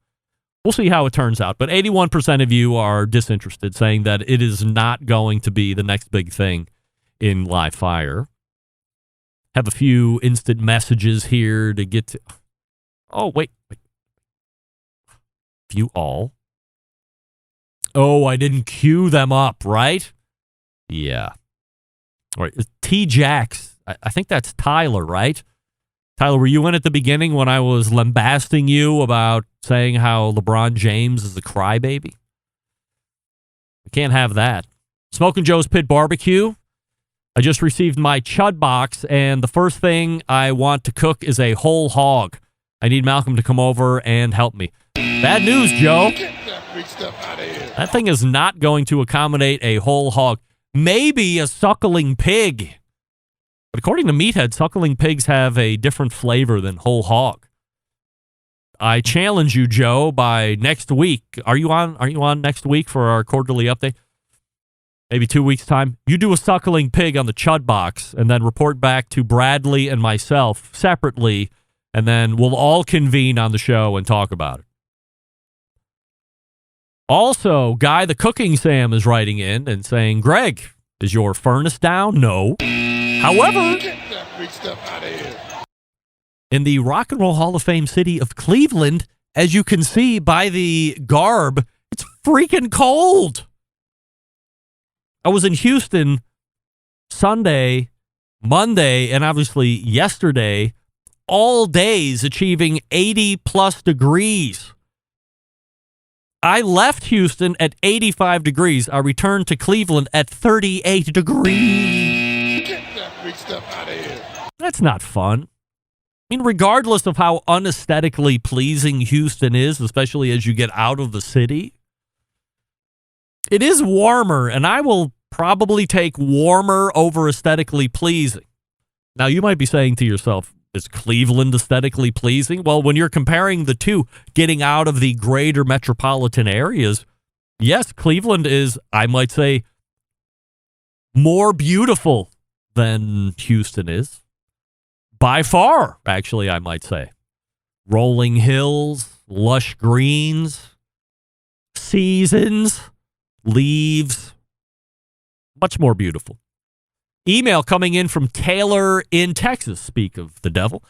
we'll see how it turns out. But 81% of you are disinterested, saying that it is not going to be the next big thing in live fire. Have a few instant messages here to get to. Oh, wait. View all. Oh, I didn't queue them up, right? Yeah. All right. T-Jax. I think that's Tyler, right? Tyler, were you in at the beginning when I was lambasting you about saying how LeBron James is a crybaby? We can't have that. Smoking Joe's Pit Barbecue. I just received my Chud box, and the first thing I want to cook is a whole hog. I need Malcolm to come over and help me. Bad news, Joe. Get that big stuff out of here. That thing is not going to accommodate a whole hog. Maybe a suckling pig. But according to Meathead, suckling pigs have a different flavor than whole hog. I challenge you, Joe, by next week. Are you on next week for our quarterly update? Maybe 2 weeks' time. You do a suckling pig on the Chud box and then report back to Bradley and myself separately, and then we'll all convene on the show and talk about it. Also, Guy the Cooking Sam is writing in and saying, Greg, is your furnace down? No. However, Get that big stuff out of here. in the Rock and Roll Hall of Fame city of Cleveland, as you can see by the garb, it's freaking cold. I was in Houston Sunday, Monday, and obviously yesterday, all days achieving 80-plus degrees. I left Houston at 85 degrees. I returned to Cleveland at 38 degrees. Get that big stuff out of here. That's not fun. I mean, regardless of how unesthetically pleasing Houston is, especially as you get out of the city, it is warmer, and I will probably take warmer over aesthetically pleasing. Now, you might be saying to yourself, is Cleveland aesthetically pleasing? Well, when you're comparing the two, getting out of the greater metropolitan areas, yes, Cleveland is, I might say, more beautiful than Houston is. By far, actually, I might say. Rolling hills, lush greens, seasons, leaves. Much more beautiful. Email coming in from Taylor in Texas. Speak of the devil.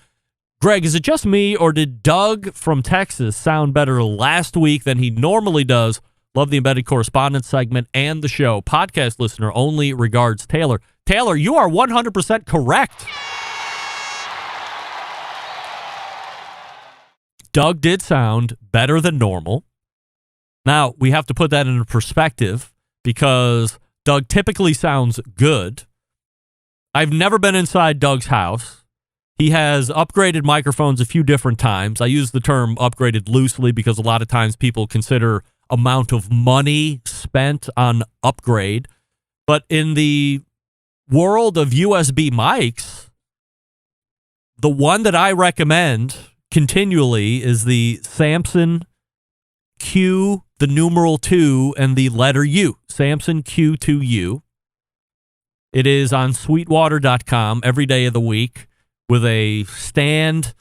Greg, is it just me, or did Doug from Texas sound better last week than he normally does? Love the embedded correspondence segment and the show. Podcast listener only. Regards, Taylor. Taylor, you are 100% correct. Doug did sound better than normal. Now, we have to put that into perspective because Doug typically sounds good. I've never been inside Doug's house. He has upgraded microphones a few different times. I use the term upgraded loosely because a lot of times people consider amount of money spent on upgrade. But in the world of USB mics, the one that I recommend continually is the Samson Q, the numeral 2, and the letter U. Samson Q2U. It is on sweetwater.com every day of the week with a stand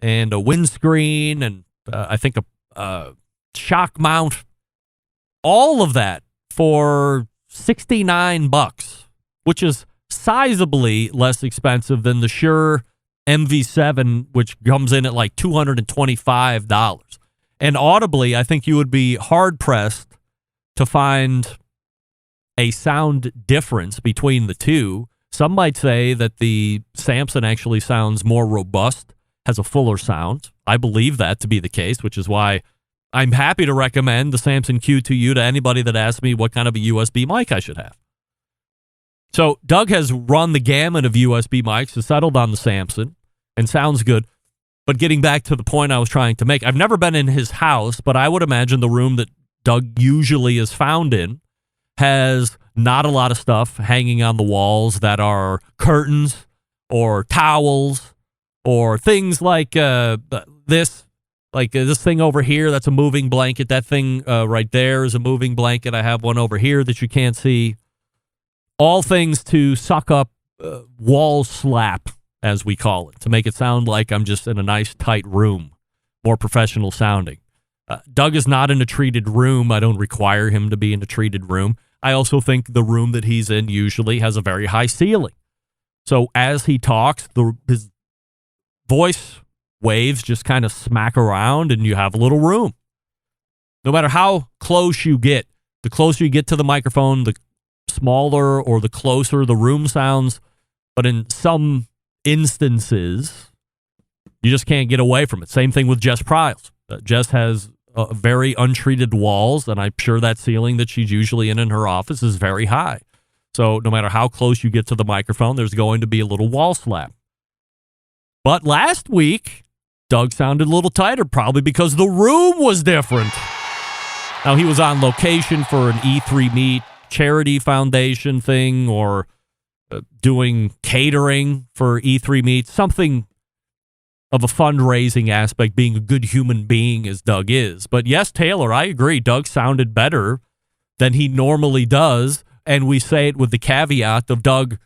and a windscreen and I think a shock mount. All of that for $69, which is sizably less expensive than the Shure MV7, which comes in at like $225. And audibly, I think you would be hard-pressed to find a sound difference between the two. Some might say that the Samson actually sounds more robust, has a fuller sound. I believe that to be the case, which is why I'm happy to recommend the Samson Q2U to anybody that asks me what kind of a USB mic I should have. So Doug has run the gamut of USB mics, has settled on the Samson, and sounds good. But getting back to the point I was trying to make, I've never been in his house, but I would imagine the room that Doug usually is found in has not a lot of stuff hanging on the walls that are curtains or towels or things like this thing over here that's a moving blanket. That thing right there is a moving blanket. I have one over here that you can't see. All things to suck up wall slap, as we call it, to make it sound like I'm just in a nice, tight room, more professional sounding. Doug is not in a treated room. I don't require him to be in a treated room. I also think the room that he's in usually has a very high ceiling. So as he talks, his voice waves just kind of smack around and you have a little room. No matter how close you get, the closer you get to the microphone, the smaller or the closer the room sounds. But in some instances, you just can't get away from it. Same thing with Jess Pryles. Jess has very untreated walls, and I'm sure that ceiling that she's usually in her office is very high. So no matter how close you get to the microphone, there's going to be a little wall slap. But last week, Doug sounded a little tighter, probably because the room was different. Now, he was on location for an E3 Meet charity foundation thing or doing catering for E3 Meet, something of a fundraising aspect, being a good human being as Doug is. But yes, Taylor, I agree. Doug sounded better than he normally does. And we say it with the caveat of Doug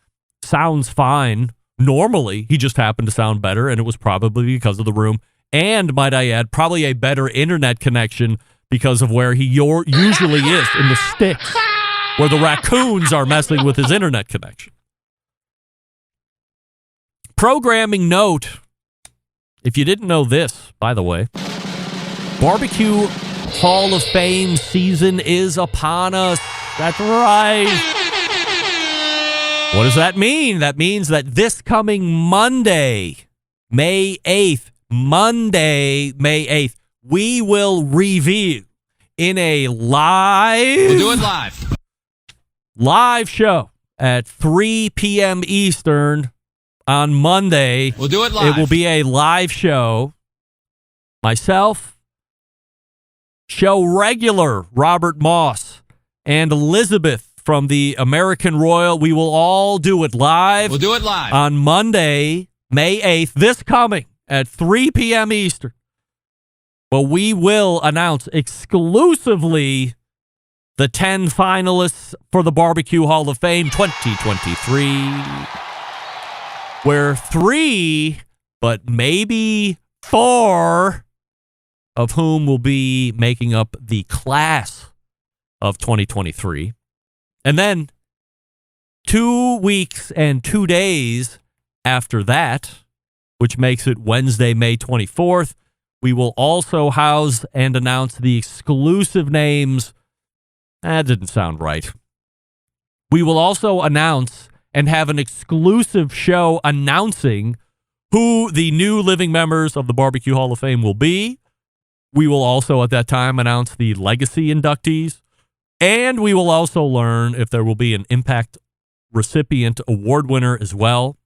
sounds fine normally. He just happened to sound better, and it was probably because of the room. And, might I add, probably a better internet connection because of where he usually is, in the sticks, where the raccoons are messing with his internet connection. Programming note, if you didn't know this, by the way, Barbecue Hall of Fame season is upon us. That's right. What does that mean? That means that this coming Monday, May 8th, we will review in a We'll do it live show at 3 p.m. Eastern on Monday. We'll do it live. It will be a live show. Myself, show regular Robert Moss, and Elizabeth from the American Royal. We will all do it live. We'll do it live. On Monday, May 8th, this coming at 3 p.m. Eastern. Well, we will announce exclusively the 10 finalists for the Barbecue Hall of Fame 2023, where 3, but maybe 4 of whom will be making up the class of 2023. And then 2 weeks and 2 days after that, which makes it Wednesday, May 24th, we will also house and announce the exclusive names. That didn't sound right. We will also announce and have an exclusive show announcing who the new living members of the Barbecue Hall of Fame will be. We will also at that time announce the legacy inductees. And we will also learn if there will be an Impact recipient award winner as well.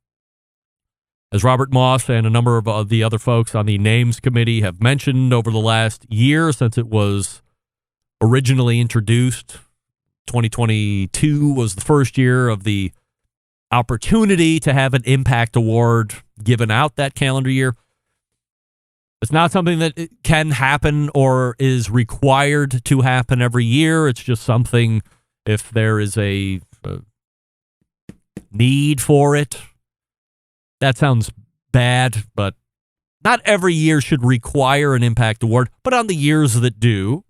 As Robert Moss and a number of the other folks on the Names Committee have mentioned over the last year since it was originally introduced, 2022 was the first year of the opportunity to have an impact award given out that calendar year. It's not something that can happen or is required to happen every year. It's just something if there is a need for it. That sounds bad, but not every year should require an impact award. But on the years that do,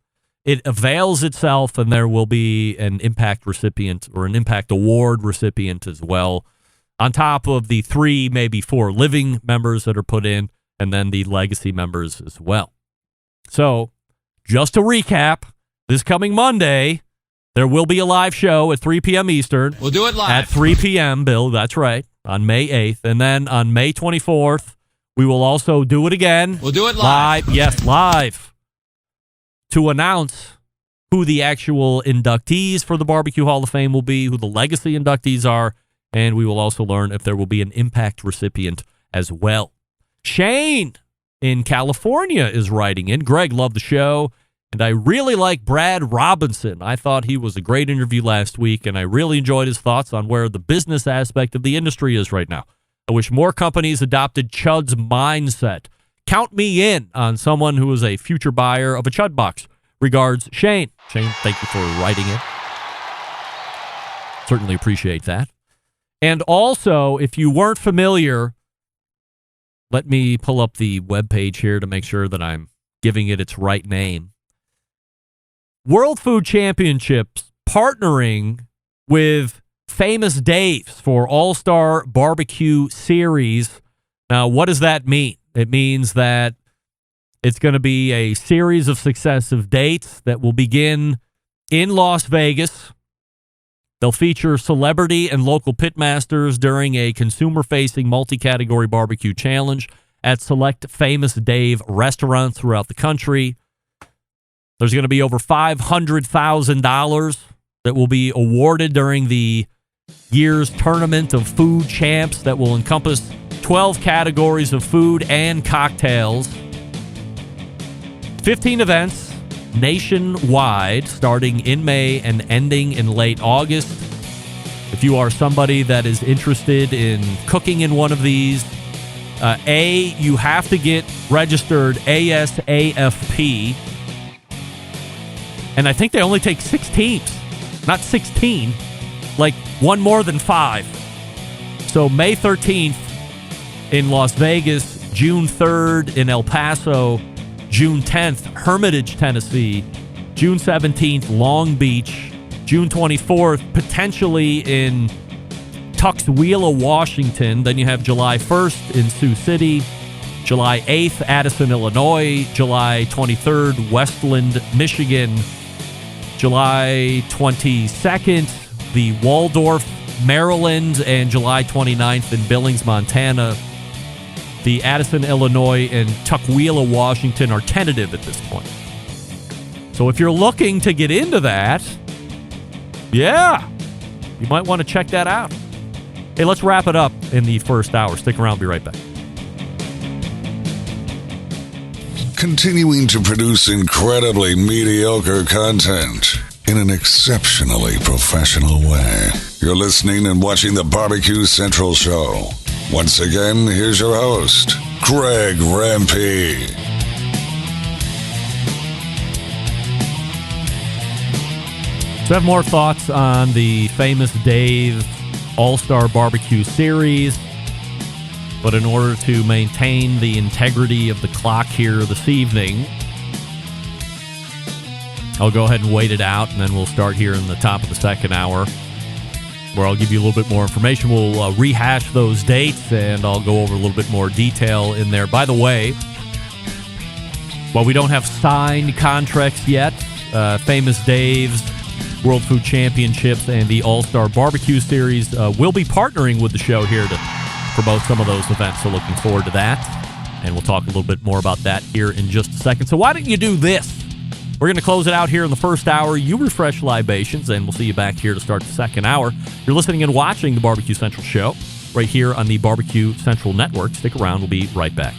it avails itself, and there will be an impact recipient or an impact award recipient as well, on top of the 3, maybe 4 living members that are put in, and then the legacy members as well. So, just to recap, this coming Monday, there will be a live show at 3 p.m. Eastern. We'll do it live. At 3 p.m., Bill, that's right, on May 8th. And then on May 24th, we will also do it again. We'll do it live. Yes, live. To announce who the actual inductees for the Barbecue Hall of Fame will be, who the legacy inductees are, and we will also learn if there will be an impact recipient as well. Shane in California is writing in. Greg, loved the show, and I really like Brad Robinson. I thought he was a great interview last week, and I really enjoyed his thoughts on where the business aspect of the industry is right now. I wish more companies adopted Chud's mindset. Count me in on someone who is a future buyer of a Chud box. Regards, Shane. Shane, thank you for writing it. Certainly appreciate that. And also, if you weren't familiar, let me pull up the webpage here to make sure that I'm giving it its right name. World Food Championships partnering with Famous Dave's for All-Star Barbecue Series. Now, what does that mean? It means that it's going to be a series of successive dates that will begin in Las Vegas. They'll feature celebrity and local pitmasters during a consumer-facing multi-category barbecue challenge at select Famous Dave restaurants throughout the country. There's going to be over $500,000 that will be awarded during the year's tournament of food champs that will encompass 12 categories of food and cocktails. 15 events nationwide, starting in May and ending in late August. If you are somebody that is interested in cooking in one of these, you have to get registered ASAFP. And I think they only take 6 teams, not 16, like one more than 5. So May 13th in Las Vegas, June 3rd in El Paso, June 10th, Hermitage, Tennessee, June 17th, Long Beach, June 24th, potentially in Tuxwheela, Washington. Then you have July 1st in Sioux City, July 8th, Addison, Illinois, July 23rd, Westland, Michigan, July 22nd, the Waldorf, Maryland, and July 29th in Billings, Montana. The Addison, Illinois, and Tuxwheela, Washington are tentative at this point. So if you're looking to get into that, yeah, you might want to check that out. Hey, let's wrap it up in the first hour. Stick around. Be right back. Continuing to produce incredibly mediocre content in an exceptionally professional way. You're listening and watching the Barbecue Central Show. Once again, here's your host, Greg Rempe. So I have more thoughts on the Famous Dave All-Star Barbecue Series, but in order to maintain the integrity of the clock here this evening, I'll go ahead and wait it out, and then we'll start here in the top of the second hour, where I'll give you a little bit more information. We'll rehash those dates, and I'll go over a little bit more detail in there. By the way, while we don't have signed contracts yet, Famous Dave's World Food Championships and the All-Star Barbecue Series will be partnering with the show here to promote some of those events, so looking forward to that. And we'll talk a little bit more about that here in just a second. So why don't you do this? We're going to close it out here in the first hour. You refresh libations, and we'll see you back here to start the second hour. You're listening and watching the Barbecue Central Show. We're right here on the Barbecue Central Network. Stick around. We'll be right back.